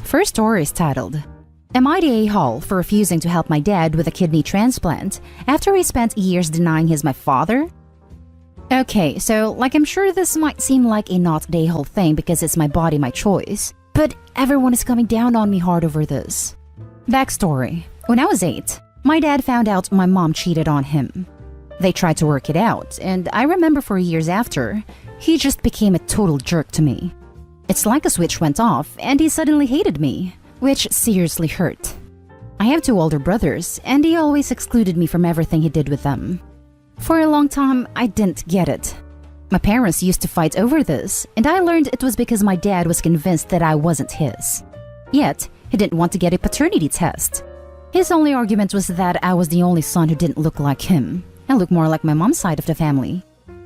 First story is titled, Am I the a-hole for refusing to help my dad with a kidney transplant after he spent years denying he's my father? Okay, so I'm sure this might seem like a not the a-hole thing because it's my body, my choice, but everyone is coming down on me hard over this. Backstory. When I was 8, my dad found out my mom cheated on him. They tried to work it out, and I remember for years after, he just became a total jerk to me. It's like a switch went off and he suddenly hated me, which seriously hurt. I have 2 older brothers, and he always excluded me from everything he did with them. For a long time, I didn't get it. My parents used to fight over this, and I learned it was because my dad was convinced that I wasn't his. Yet, he didn't want to get a paternity test. His only argument was that I was the only son who didn't look like him, and looked more like my mom's side of the family.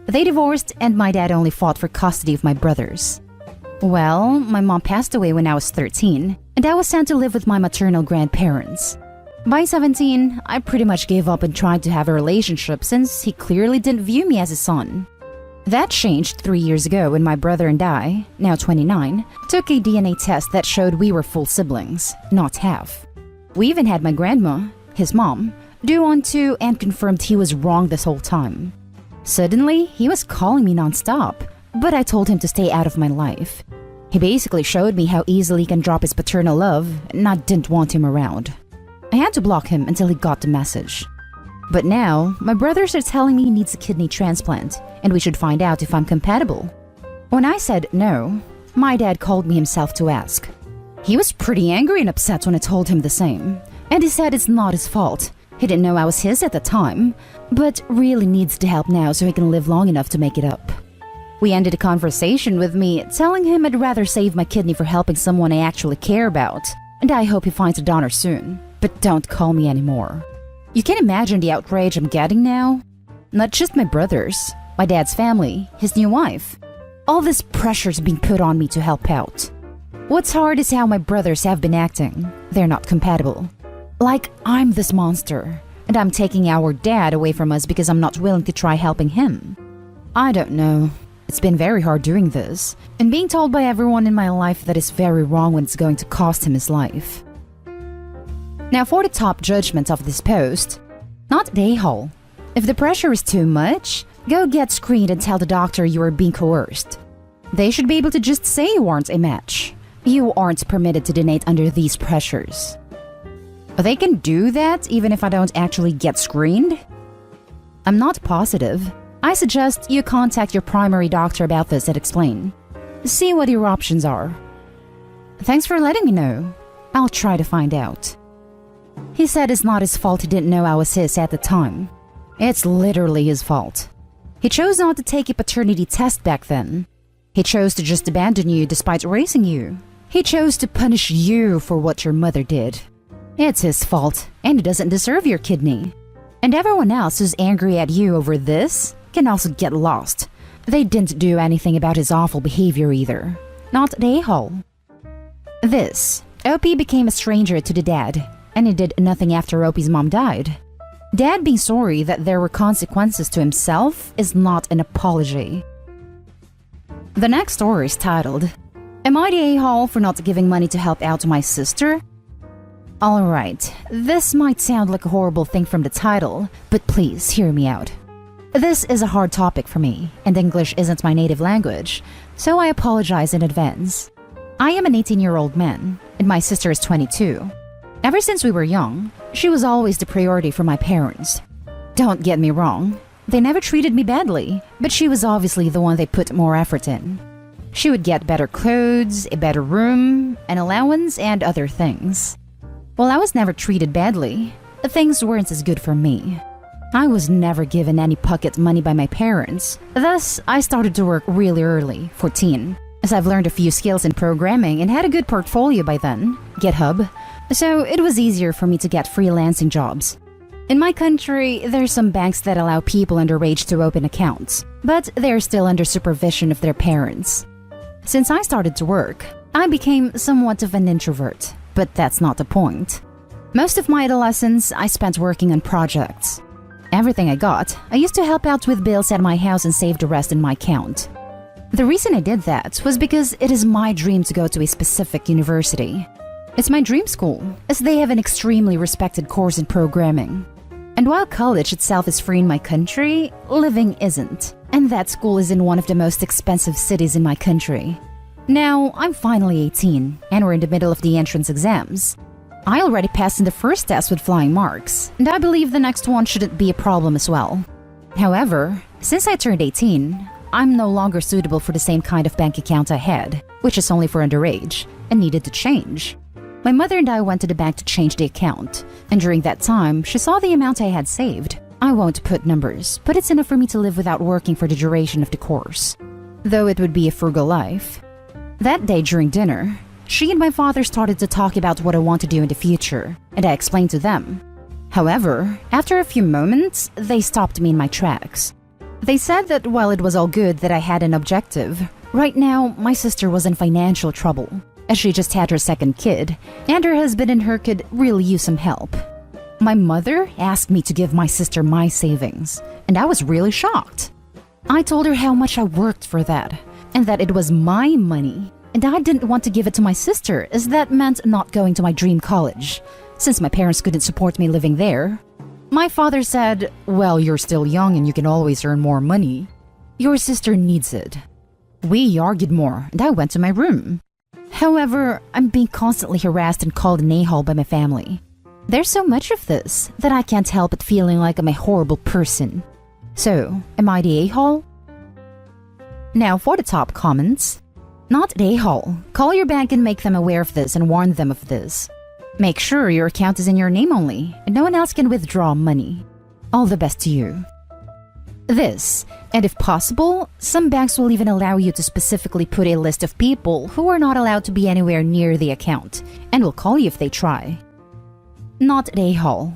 They divorced, and my dad only fought for custody of my brothers. Well, my mom passed away when I was 13, and I was sent to live with my maternal grandparents. By 17, I pretty much gave up and tried to have a relationship since he clearly didn't view me as a son. That changed 3 years ago when my brother and I, now 29, took a DNA test that showed we were full siblings, not half. We even had my grandma, his mom, do one too and confirmed he was wrong this whole time. Suddenly, he was calling me nonstop, but I told him to stay out of my life. He basically showed me how easily he can drop his paternal love, and I didn't want him around. I had to block him until he got the message. But now, my brothers are telling me he needs a kidney transplant, and we should find out if I'm compatible. When I said no, my dad called me himself to ask. He was pretty angry and upset when I told him the same, and he said it's not his fault. He didn't know I was his at the time, but really needs the help now so he can live long enough to make it up. We ended the conversation with me telling him I'd rather save my kidney for helping someone I actually care about, and I hope he finds a donor soon, but don't call me anymore. You can imagine the outrage I'm getting now? Not just my brothers, my dad's family, his new wife. All this pressure's being put on me to help out. What's hard is how my brothers have been acting. They're not compatible. Like I'm this monster, and I'm taking our dad away from us because I'm not willing to try helping him. I don't know. It's been very hard doing this, and being told by everyone in my life that it's very wrong when it's going to cost him his life. Now for the top judgment of this post, not the a-hole. If the pressure is too much, go get screened and tell the doctor you are being coerced. They should be able to just say you aren't a match. You aren't permitted to donate under these pressures. They can do that even if I don't actually get screened? I'm not positive. I suggest you contact your primary doctor about this and explain. See what your options are. Thanks for letting me know. I'll try to find out. He said it's not his fault he didn't know I was his at the time. It's literally his fault. He chose not to take a paternity test back then. He chose to just abandon you despite raising you. He chose to punish you for what your mother did. It's his fault, and he doesn't deserve your kidney. And everyone else who's angry at you over this can also get lost. They didn't do anything about his awful behavior either. Not the a-hole. This, OP became a stranger to the dad, and he did nothing after OP's mom died. Dad being sorry that there were consequences to himself is not an apology. The next story is titled, Am I the a-hole for not giving money to help out my sister? Alright, this might sound like a horrible thing from the title, but please hear me out. This is a hard topic for me, and English isn't my native language, so I apologize in advance. I am an 18-year-old man, and my sister is 22. Ever since we were young, she was always the priority for my parents. Don't get me wrong, they never treated me badly, but she was obviously the one they put more effort in. She would get better clothes, a better room, an allowance, and other things. While I was never treated badly, things weren't as good for me. I was never given any pocket money by my parents, thus I started to work really early, 14, as I've learned a few skills in programming and had a good portfolio by then, GitHub, so it was easier for me to get freelancing jobs. In my country, there's some banks that allow people underage to open accounts, but they're still under supervision of their parents. Since I started to work, I became somewhat of an introvert, but that's not the point. Most of my adolescence I spent working on projects. Everything I got, I used to help out with bills at my house and save the rest in my account. The reason I did that was because it is my dream to go to a specific university. It's my dream school, as they have an extremely respected course in programming. And while college itself is free in my country, living isn't. And that school is in one of the most expensive cities in my country. Now, I'm finally 18, and we're in the middle of the entrance exams. I already passed in the first test with flying marks, and I believe the next one shouldn't be a problem as well. However, since I turned 18, I'm no longer suitable for the same kind of bank account I had, which is only for underage, and needed to change. My mother and I went to the bank to change the account, and during that time, she saw the amount I had saved. I won't put numbers, but it's enough for me to live without working for the duration of the course. Though it would be a frugal life. That day during dinner, she and my father started to talk about what I want to do in the future, and I explained to them. However, after a few moments, they stopped me in my tracks. They said that while it was all good that I had an objective, right now my sister was in financial trouble, as she just had her second kid, and her husband and her could really use some help. My mother asked me to give my sister my savings, and I was really shocked. I told her how much I worked for that, and that it was my money, and I didn't want to give it to my sister, as that meant not going to my dream college, since my parents couldn't support me living there. My father said, "Well, you're still young and you can always earn more money. Your sister needs it." We argued more, and I went to my room. However, I'm being constantly harassed and called an a-hole by my family. There's so much of this that I can't help but feeling like I'm a horrible person. So, am I the a-hole? Now for the top comments. Not the a-hole. Call your bank and make them aware of this and warn them of this. Make sure your account is in your name only, and no one else can withdraw money. All the best to you. This, and if possible, some banks will even allow you to specifically put a list of people who are not allowed to be anywhere near the account, and will call you if they try. Not an a-hole.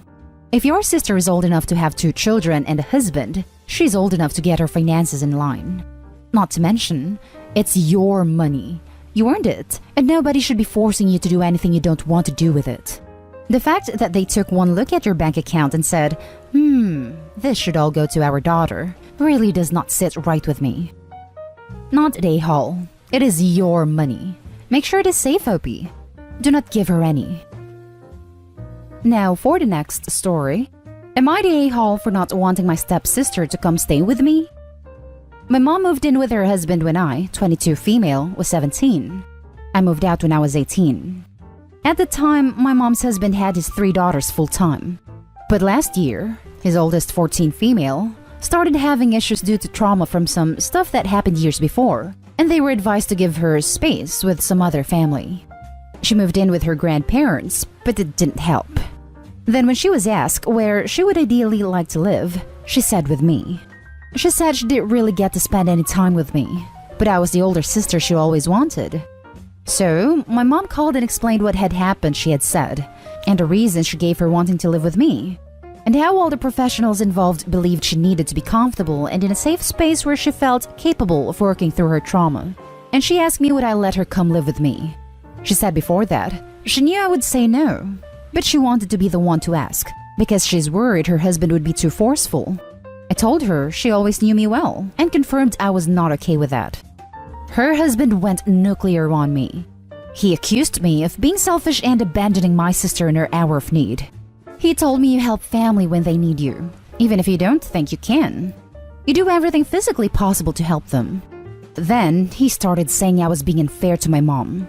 If your sister is old enough to have 2 children and a husband, she's old enough to get her finances in line. Not to mention, it's your money. You earned it, and nobody should be forcing you to do anything you don't want to do with it. The fact that they took one look at your bank account and said, this should all go to our daughter, really does not sit right with me. Not a hole. It is your money. Make sure it is safe, Opie. Do not give her any. Now for the next story. Am I the a-hole for not wanting my stepsister to come stay with me? My mom moved in with her husband when I, 22 female, was 17. I moved out when I was 18. At the time, my mom's husband had his 3 daughters full-time. But last year, his oldest 14 female, started having issues due to trauma from some stuff that happened years before, and they were advised to give her space with some other family. She moved in with her grandparents, but it didn't help. Then when she was asked where she would ideally like to live, she said with me. She said she didn't really get to spend any time with me, but I was the older sister she always wanted. So, my mom called and explained what had happened, she had said, and the reason she gave her wanting to live with me, and how all the professionals involved believed she needed to be comfortable and in a safe space where she felt capable of working through her trauma. And she asked me would I let her come live with me. She said before that, she knew I would say no, but she wanted to be the one to ask, because she's worried her husband would be too forceful. I told her she always knew me well, and confirmed I was not okay with that. Her husband went nuclear on me. He accused me of being selfish and abandoning my sister in her hour of need. He told me you help family when they need you, even if you don't think you can. You do everything physically possible to help them. Then, he started saying I was being unfair to my mom.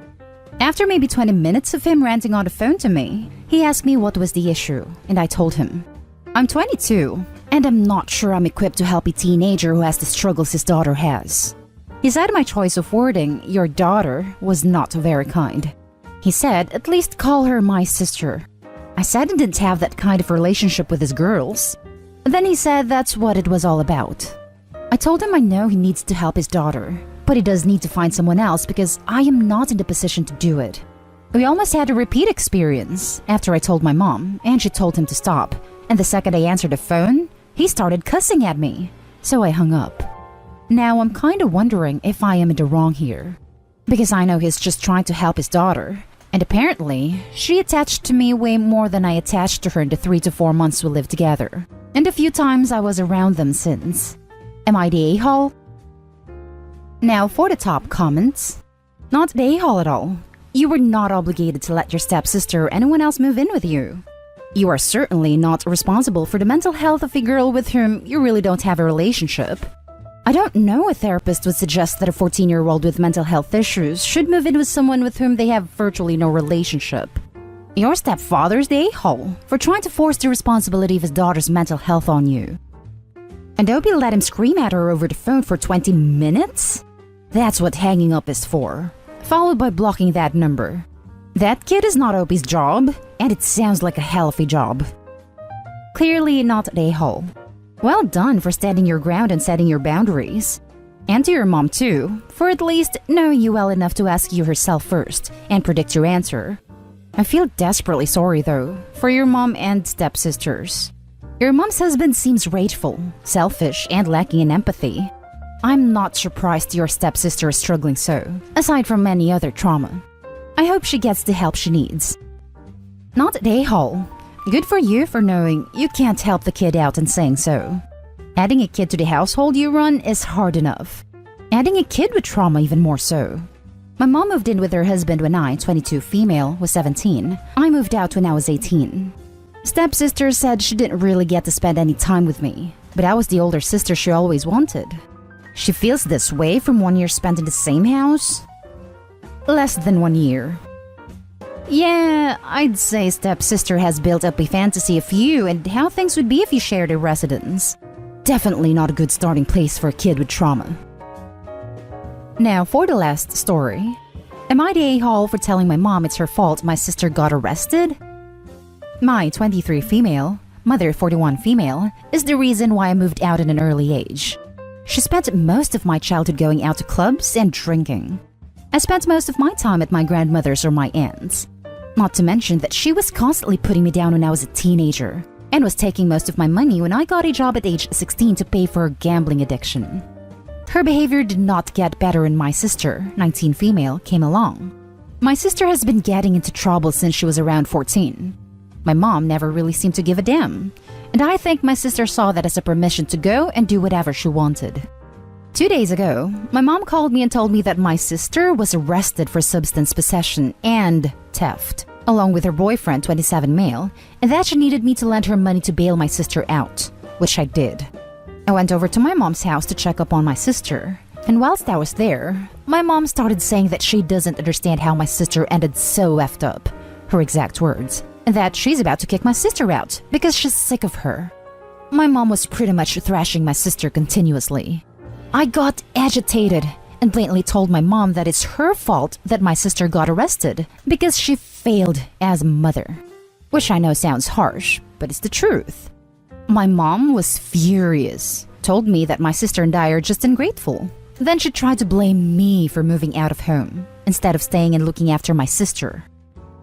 After maybe 20 minutes of him ranting on the phone to me, he asked me what was the issue, and I told him, I'm 22, and I'm not sure I'm equipped to help a teenager who has the struggles his daughter has. He said my choice of wording, your daughter, was not very kind. He said, at least call her my sister. I said I didn't have that kind of relationship with his girls. Then he said that's what it was all about. I told him I know he needs to help his daughter, but he does need to find someone else because I am not in the position to do it. We almost had a repeat experience after I told my mom, and she told him to stop. And the second I answered the phone, he started cussing at me. So I hung up. Now I'm kind of wondering if I am in the wrong here. Because I know he's just trying to help his daughter. And apparently, she attached to me way more than I attached to her in the 3 to 4 months we lived together. And a few times I was around them since. Am I the a-hole? Now for the top comments. Not the a-hole at all. You were not obligated to let your stepsister or anyone else move in with you. You are certainly not responsible for the mental health of a girl with whom you really don't have a relationship. I don't know a therapist would suggest that a 14-year-old with mental health issues should move in with someone with whom they have virtually no relationship. Your stepfather's the a-hole for trying to force the responsibility of his daughter's mental health on you. And Opie let him scream at her over the phone for 20 minutes? That's what hanging up is for, followed by blocking that number. That kid is not Opie's job, and it sounds like a hell of a job. Clearly not an a-hole. Well done for standing your ground and setting your boundaries. And to your mom too, for at least knowing you well enough to ask you herself first and predict your answer. I feel desperately sorry though, for your mom and stepsisters. Your mom's husband seems rageful, selfish, and lacking in empathy. I'm not surprised your stepsister is struggling so, aside from any other trauma. I hope she gets the help she needs. Not an a-hole. Good for you for knowing you can't help the kid out and saying so. Adding a kid to the household you run is hard enough. Adding a kid with trauma even more so. My mom moved in with her husband when I, 22 female, was 17. I moved out when I was 18. Stepsister said she didn't really get to spend any time with me, but I was the older sister she always wanted. She feels this way from 1 year spent in the same house? Less than 1 year. Yeah, I'd say stepsister has built up a fantasy of you and how things would be if you shared a residence. Definitely not a good starting place for a kid with trauma. Now for the last story. Am I the a-hole for telling my mom it's her fault my sister got arrested? My 23 female, mother 41 female, is the reason why I moved out at an early age. She spent most of my childhood going out to clubs and drinking. I spent most of my time at my grandmother's or my aunt's. Not to mention that she was constantly putting me down when I was a teenager and was taking most of my money when I got a job at age 16 to pay for her gambling addiction. Her behavior did not get better when my sister, 19 female, came along. My sister has been getting into trouble since she was around 14. My mom never really seemed to give a damn, and I think my sister saw that as a permission to go and do whatever she wanted. 2 days ago, my mom called me and told me that my sister was arrested for substance possession and theft, along with her boyfriend, 27 male, and that she needed me to lend her money to bail my sister out, which I did. I went over to my mom's house to check up on my sister, and whilst I was there, my mom started saying that she doesn't understand how my sister ended so effed up, her exact words, and that she's about to kick my sister out because she's sick of her. My mom was pretty much thrashing my sister continuously. I got agitated and blatantly told my mom that it's her fault that my sister got arrested because she failed as a mother. Which I know sounds harsh, but it's the truth. My mom was furious, told me that my sister and I are just ungrateful. Then she tried to blame me for moving out of home, instead of staying and looking after my sister.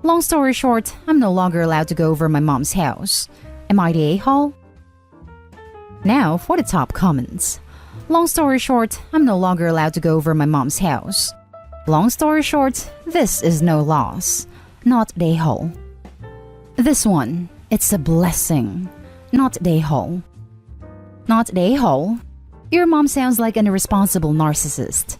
Long story short, I'm no longer allowed to go over my mom's house. Am I the a-hole? Now for the top comments. Long story short, I'm no longer allowed to go over my mom's house. Long story short, this is no loss. Not the a-hole. This one, it's a blessing. Not the a-hole. Not the a-hole. Your mom sounds like an irresponsible narcissist.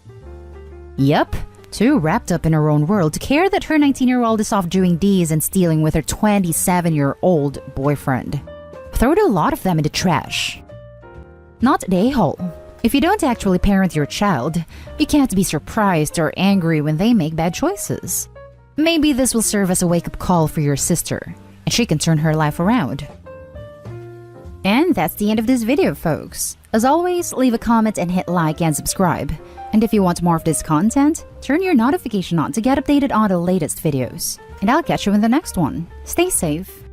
Yup, too wrapped up in her own world to care that her 19-year-old is off doing D's and stealing with her 27-year-old boyfriend. Throw a lot of them in the trash. Not the a-hole. If you don't actually parent your child, you can't be surprised or angry when they make bad choices. Maybe this will serve as a wake-up call for your sister, and she can turn her life around. And that's the end of this video, folks. As always, leave a comment and hit like and subscribe. And if you want more of this content, turn your notification on to get updated on the latest videos. And I'll catch you in the next one. Stay safe.